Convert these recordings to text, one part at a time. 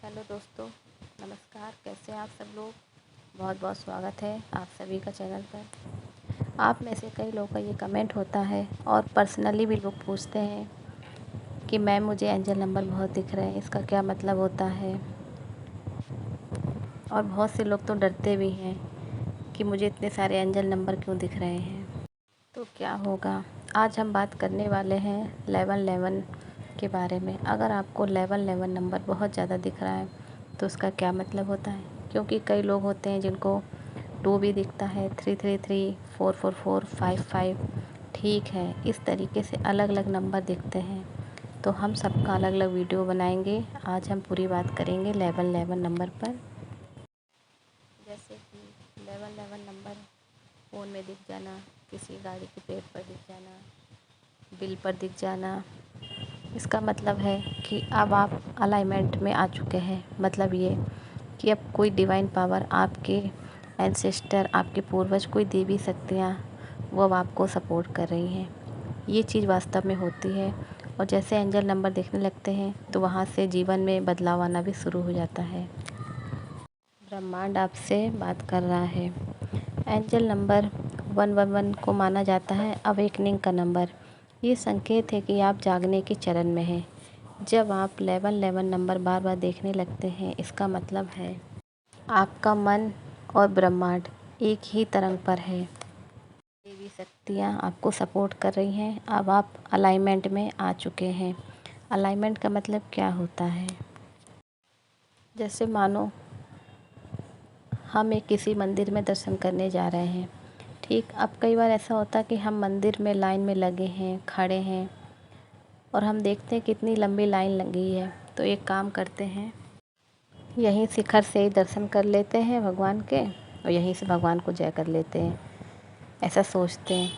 Hello दोस्तों, नमस्कार। कैसे हैं आप सब लोग। बहुत बहुत स्वागत है आप सभी का चैनल पर। आप में से कई लोगों का ये कमेंट होता है और पर्सनली भी लोग पूछते हैं कि मैम मुझे एंजल नंबर बहुत दिख रहे हैं, इसका क्या मतलब होता है। और बहुत से लोग तो डरते भी हैं कि मुझे इतने सारे एंजल नंबर क्यों दिख रहे हैं। तो क्या होगा, आज हम बात करने वाले हैं 1111 के बारे में। अगर आपको 1111 नंबर बहुत ज़्यादा दिख रहा है तो उसका क्या मतलब होता है, क्योंकि कई लोग होते हैं जिनको 2 भी दिखता है, 333, 444, 55। ठीक है, इस तरीके से अलग अलग नंबर दिखते हैं तो हम सबका अलग अलग वीडियो बनाएंगे। आज हम पूरी बात करेंगे 1111 नंबर पर। जैसे कि 1111 नंबर फ़ोन में दिख जाना, किसी गाड़ी के पेड़ पर दिख जाना, बिल पर दिख जाना, इसका मतलब है कि अब आप अलाइनमेंट में आ चुके हैं। मतलब ये कि अब कोई डिवाइन पावर, आपके एंसेस्टर, आपके पूर्वज, कोई देवी शक्तियाँ वो अब आपको सपोर्ट कर रही हैं। ये चीज़ वास्तव में होती है। और जैसे एंजल नंबर देखने लगते हैं तो वहाँ से जीवन में बदलाव आना भी शुरू हो जाता है। ब्रह्मांड आपसे बात कर रहा है। एंजल नंबर 111 को माना जाता है अवेकनिंग का नंबर। ये संकेत है कि आप जागने के चरण में हैं। जब आप 1111 नंबर बार बार देखने लगते हैं, इसका मतलब है आपका मन और ब्रह्मांड एक ही तरंग पर है। देवी शक्तियाँ आपको सपोर्ट कर रही हैं। अब आप अलाइनमेंट में आ चुके हैं। अलाइनमेंट का मतलब क्या होता है, जैसे मानो हम एक किसी मंदिर में दर्शन करने जा रहे हैं। ठीक, अब कई बार ऐसा होता है कि हम मंदिर में लाइन में लगे हैं, खड़े हैं और हम देखते हैं कितनी लंबी लाइन लगी है। तो एक काम करते हैं, यहीं शिखर से ही दर्शन कर लेते हैं भगवान के और यहीं से भगवान को जय कर लेते हैं, ऐसा सोचते हैं।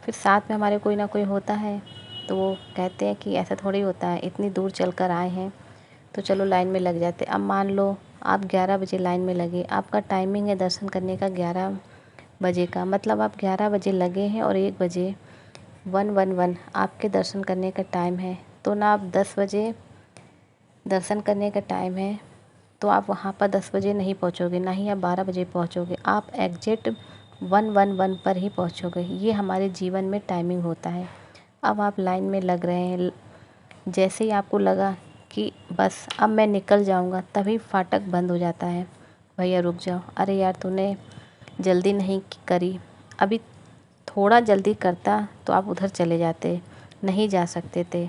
फिर साथ में हमारे कोई ना कोई होता है तो वो कहते हैं कि ऐसा थोड़ी होता है, इतनी दूर चल कर आए हैं तो चलो लाइन में लग जाते। अब मान लो आप 11 बजे लाइन में लगे, आपका टाइमिंग है दर्शन करने का 11 बजे का, मतलब आप 11 बजे लगे हैं और 1 बजे 111 आपके दर्शन करने का टाइम है। तो ना आप 10 बजे दर्शन करने का टाइम है तो आप वहाँ पर 10 बजे नहीं पहुँचोगे, ना ही आप 12 बजे पहुँचोगे, आप एग्जैक्ट 111 पर ही पहुँचोगे। ये हमारे जीवन में टाइमिंग होता है। अब आप लाइन में लग रहे हैं, जैसे ही आपको लगा कि बस अब मैं निकल जाऊंगा, तभी फाटक बंद हो जाता है। भैया रुक जाओ, अरे यार तूने जल्दी नहीं करी, अभी थोड़ा जल्दी करता तो आप उधर चले जाते, नहीं जा सकते थे।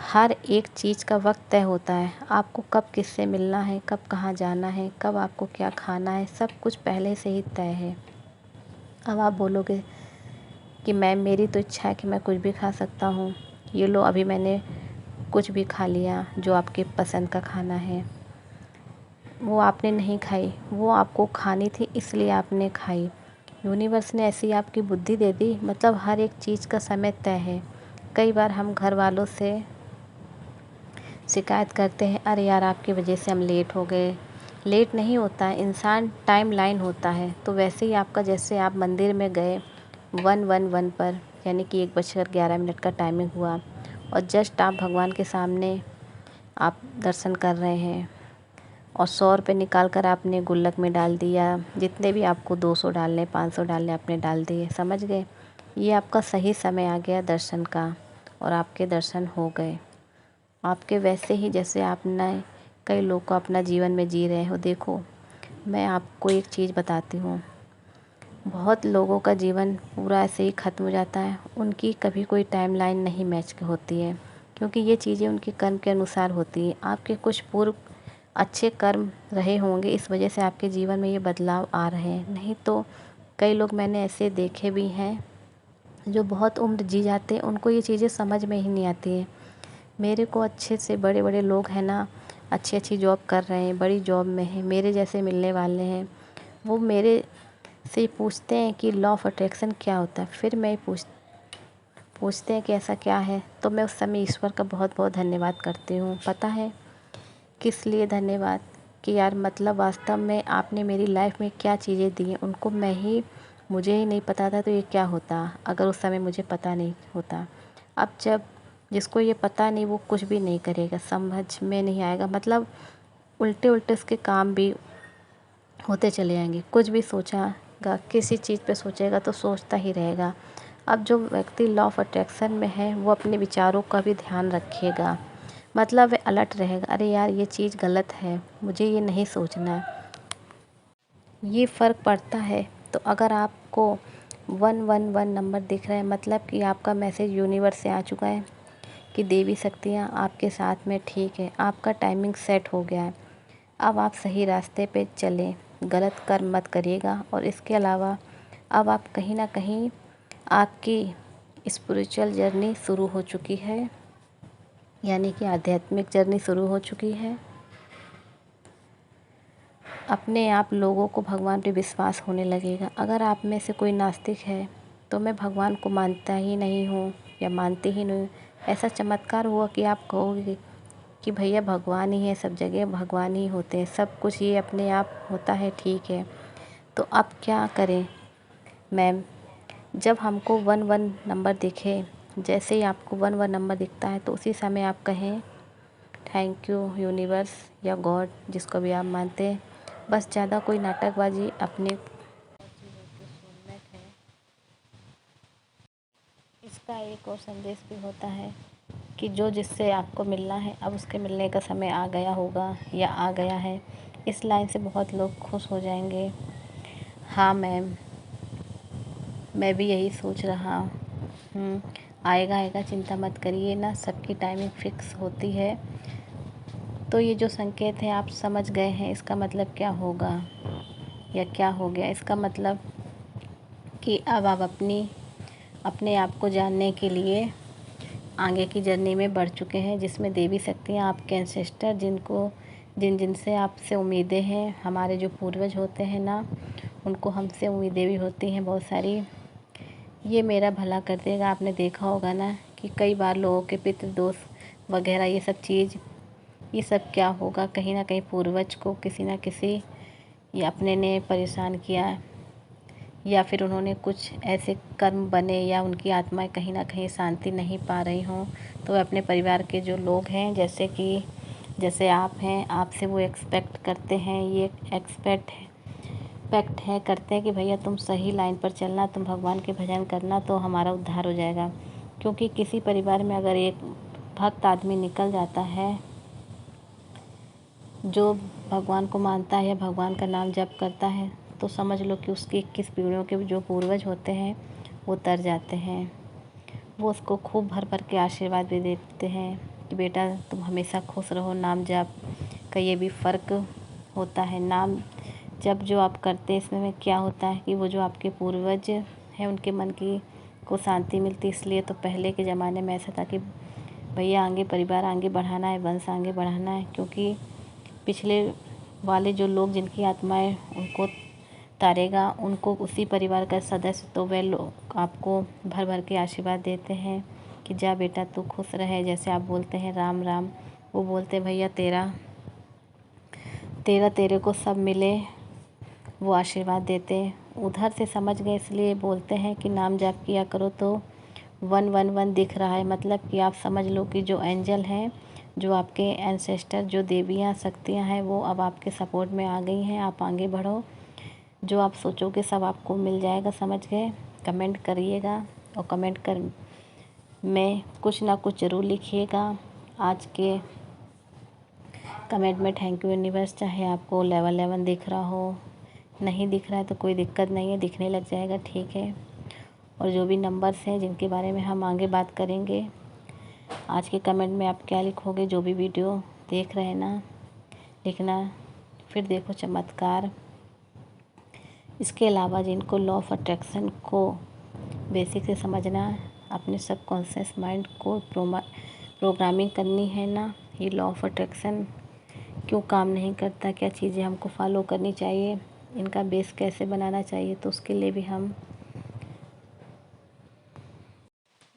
हर एक चीज़ का वक्त तय होता है। आपको कब किससे मिलना है, कब कहाँ जाना है, कब आपको क्या खाना है, सब कुछ पहले से ही तय है। अब आप बोलोगे कि मैम मेरी तो इच्छा है कि मैं कुछ भी खा सकता हूँ। ये लो, अभी मैंने कुछ भी खा लिया जो आपके पसंद का खाना है। वो आपने नहीं खाई, वो आपको खानी थी इसलिए आपने खाई। यूनिवर्स ने ऐसी आपकी बुद्धि दे दी। मतलब हर एक चीज़ का समय तय है। कई बार हम घर वालों से शिकायत करते हैं, अरे यार आपकी वजह से हम लेट हो गए। लेट नहीं होता है इंसान, टाइम लाइन होता है। तो वैसे ही आपका, जैसे आप मंदिर में गए 111 पर, यानी कि 1:11 का टाइमिंग हुआ और जस्ट आप भगवान के सामने आप दर्शन कर रहे हैं और 100 रुपये निकाल कर आपने गुल्लक में डाल दिया। जितने भी आपको 200 डालने, 500 डालने, आपने डाल दिए। समझ गए, ये आपका सही समय आ गया दर्शन का और आपके दर्शन हो गए। आपके वैसे ही जैसे आपने कई लोग को अपना जीवन में जी रहे हो। देखो, मैं आपको एक चीज़ बताती हूँ, बहुत लोगों का जीवन पूरा ऐसे ही ख़त्म हो जाता है। उनकी कभी कोई टाइमलाइन नहीं मैच होती है, क्योंकि ये चीज़ें उनके कर्म के अनुसार होती हैं। आपके कुछ पूर्व अच्छे कर्म रहे होंगे, इस वजह से आपके जीवन में ये बदलाव आ रहे हैं। नहीं तो कई लोग मैंने ऐसे देखे भी हैं जो बहुत उम्र जी जाते हैं, उनको ये चीज़ें समझ में ही नहीं आती हैं। मेरे को अच्छे से बड़े बड़े लोग हैं ना, अच्छी अच्छी जॉब कर रहे हैं, बड़ी जॉब में हैं, मेरे जैसे मिलने वाले हैं, वो मेरे से पूछते हैं कि लॉ ऑफ अट्रैक्शन क्या होता है। फिर मैं पूछते हैं कि ऐसा क्या है, तो मैं उस समय ईश्वर का बहुत बहुत धन्यवाद करती हूँ। पता है किस लिए धन्यवाद, कि यार मतलब वास्तव में आपने मेरी लाइफ में क्या चीज़ें दी हैं, उनको मुझे ही नहीं पता था तो ये क्या होता अगर उस समय मुझे पता नहीं होता। अब जब जिसको ये पता नहीं, वो कुछ भी नहीं करेगा, समझ में नहीं आएगा। मतलब उल्टे उल्टे उसके काम भी होते चले जाएंगे। कुछ भी सोचेगा, किसी चीज़ पे सोचेगा तो सोचता ही रहेगा। अब जो व्यक्ति लॉ ऑफ अट्रैक्शन में है वो अपने विचारों का भी ध्यान रखेगा, मतलब वे अलर्ट रहेगा, अरे यार ये चीज़ गलत है, मुझे ये नहीं सोचना है। ये फ़र्क पड़ता है। तो अगर आपको 111 नंबर दिख रहा है, मतलब कि आपका मैसेज यूनिवर्स से आ चुका है कि देवी शक्तियाँ आपके साथ में ठीक है, आपका टाइमिंग सेट हो गया है, अब आप सही रास्ते पे चलें, गलत कर्म मत करिएगा। और इसके अलावा अब आप कहीं ना कहीं आपकी स्पिरिचुअल जर्नी शुरू हो चुकी है, यानी कि आध्यात्मिक जर्नी शुरू हो चुकी है। अपने आप लोगों को भगवान पे विश्वास होने लगेगा। अगर आप में से कोई नास्तिक है तो मैं भगवान को मानता ही नहीं हूँ या मानती ही नहीं हूँ, ऐसा चमत्कार हुआ कि आप कहोगे कि भैया भगवान ही है, सब जगह भगवान ही होते हैं, सब कुछ ये अपने आप होता है, ठीक है। तो अब क्या करें मैम, जब हमको 11 नंबर दिखे, जैसे ही आपको 11 नंबर दिखता है तो उसी समय आप कहें थैंक यू यूनिवर्स या गॉड, जिसको भी आप मानते हैं। बस ज़्यादा कोई नाटकबाजी अपने इसका एक और संदेश भी होता है कि जो जिससे आपको मिलना है अब उसके मिलने का समय आ गया होगा या आ गया है। इस लाइन से बहुत लोग खुश हो जाएंगे। हाँ मैम, मैं भी यही सोच रहा हूँ। आएगा आएगा, चिंता मत करिए ना, सबकी टाइमिंग फिक्स होती है। तो ये जो संकेत है आप समझ गए हैं, इसका मतलब क्या होगा या क्या हो गया? इसका मतलब कि अब आप अपने आप को जानने के लिए आगे की जर्नी में बढ़ चुके हैं, जिसमें देवी शक्तियाँ, आपके एंसेस्टर, जिनसे आपसे उम्मीदें हैं, हमारे जो पूर्वज होते हैं ना, उनको हमसे उम्मीदें भी होती हैं बहुत सारी। ये मेरा भला कर देगा। आपने देखा होगा ना कि कई बार लोगों के पितृदोष वगैरह ये सब क्या होगा, कहीं ना कहीं पूर्वज को किसी ना किसी या अपने ने परेशान किया, या फिर उन्होंने कुछ ऐसे कर्म बने, या उनकी आत्माएं कहीं ना कहीं शांति नहीं पा रही हों, तो वे अपने परिवार के जो लोग हैं, जैसे आप हैं, आपसे वो एक्सपेक्ट करते हैं, ये एक्सपेक्ट है करते हैं कि भैया तुम सही लाइन पर चलना, तुम भगवान के भजन करना, तो हमारा उद्धार हो जाएगा। क्योंकि किसी परिवार में अगर एक भक्त आदमी निकल जाता है जो भगवान को मानता है या भगवान का नाम जप करता है, तो समझ लो कि उसकी 21 पीढ़ियों के जो पूर्वज होते हैं वो तर जाते हैं। वो उसको खूब भर भर के आशीर्वाद भी देते हैं कि बेटा तुम हमेशा खुश रहो। नाम जप का ये भी फ़र्क होता है। नाम जप जो आप करते हैं, इसमें क्या होता है कि वो जो आपके पूर्वज हैं उनके मन की को शांति मिलती। इसलिए तो पहले के ज़माने में ऐसा था कि भैया आगे परिवार आगे बढ़ाना है, वंश आगे बढ़ाना है, क्योंकि पिछले वाले जो लोग जिनकी आत्माएं उनको तारेगा, उनको उसी परिवार का सदस्य, तो वे लोग आपको भर भर के आशीर्वाद देते हैं कि जा बेटा तू खुश रहे। जैसे आप बोलते हैं राम राम, वो बोलते भैया तेरे को सब मिले, वो आशीर्वाद देते हैं। उधर से समझ गए, इसलिए बोलते हैं कि नाम जाप किया करो। तो 111 दिख रहा है, मतलब कि आप समझ लो कि जो एंजल हैं, जो आपके एंसेस्टर, जो देवियाँ शक्तियाँ हैं, वो अब आपके सपोर्ट में आ गई हैं। आप आगे बढ़ो, जो आप सोचोगे सब आपको मिल जाएगा। समझ गए? कमेंट करिएगा और कमेंट कर में कुछ ना कुछ ज़रूर लिखिएगा। आज के कमेंट में थैंक यू यूनिवर्स, चाहे आपको लेवल 11 दिख रहा हो, नहीं दिख रहा है तो कोई दिक्कत नहीं है, दिखने लग जाएगा, ठीक है। और जो भी नंबर्स हैं जिनके बारे में हम आगे बात करेंगे, आज के कमेंट में आप क्या लिखोगे, जो भी वीडियो देख रहे हैं ना, लिखना। फिर देखो चमत्कार। इसके अलावा जिनको लॉ ऑफ अट्रैक्शन को बेसिक से समझना है, अपने सबकॉन्शियस माइंड को प्रोग्रामिंग करनी है ना, ये लॉ ऑफ अट्रैक्शन क्यों काम नहीं करता, क्या चीज़ें हमको फॉलो करनी चाहिए, इनका बेस कैसे बनाना चाहिए, तो उसके लिए भी हम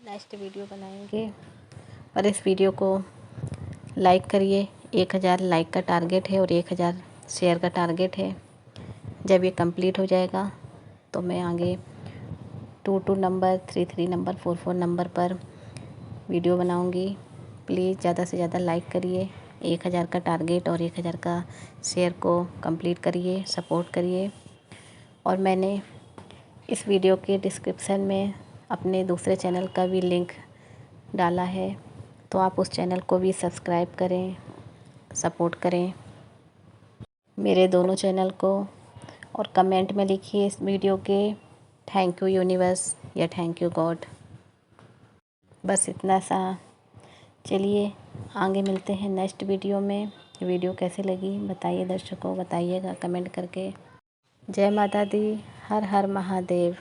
नेक्स्ट वीडियो बनाएंगे। और इस वीडियो को लाइक करिए। 1000 लाइक का टारगेट है और 1000 शेयर का टारगेट है। जब ये कंप्लीट हो जाएगा तो मैं आगे 22 नंबर, 33 नंबर, 44 नंबर पर वीडियो बनाऊंगी। प्लीज़ ज़्यादा से ज़्यादा लाइक करिए 1000 का टारगेट और 1000 का शेयर को कंप्लीट करिए, सपोर्ट करिए। और मैंने इस वीडियो के डिस्क्रिप्शन में अपने दूसरे चैनल का भी लिंक डाला है, तो आप उस चैनल को भी सब्सक्राइब करें, सपोर्ट करें मेरे दोनों चैनल को। और कमेंट में लिखिए इस वीडियो के थैंक यू यूनिवर्स या थैंक यू गॉड, बस इतना सा। चलिए आगे मिलते हैं नेक्स्ट वीडियो में। वीडियो कैसे लगी बताइए दर्शकों, बताइएगा कमेंट करके। जय माता दी, हर हर महादेव।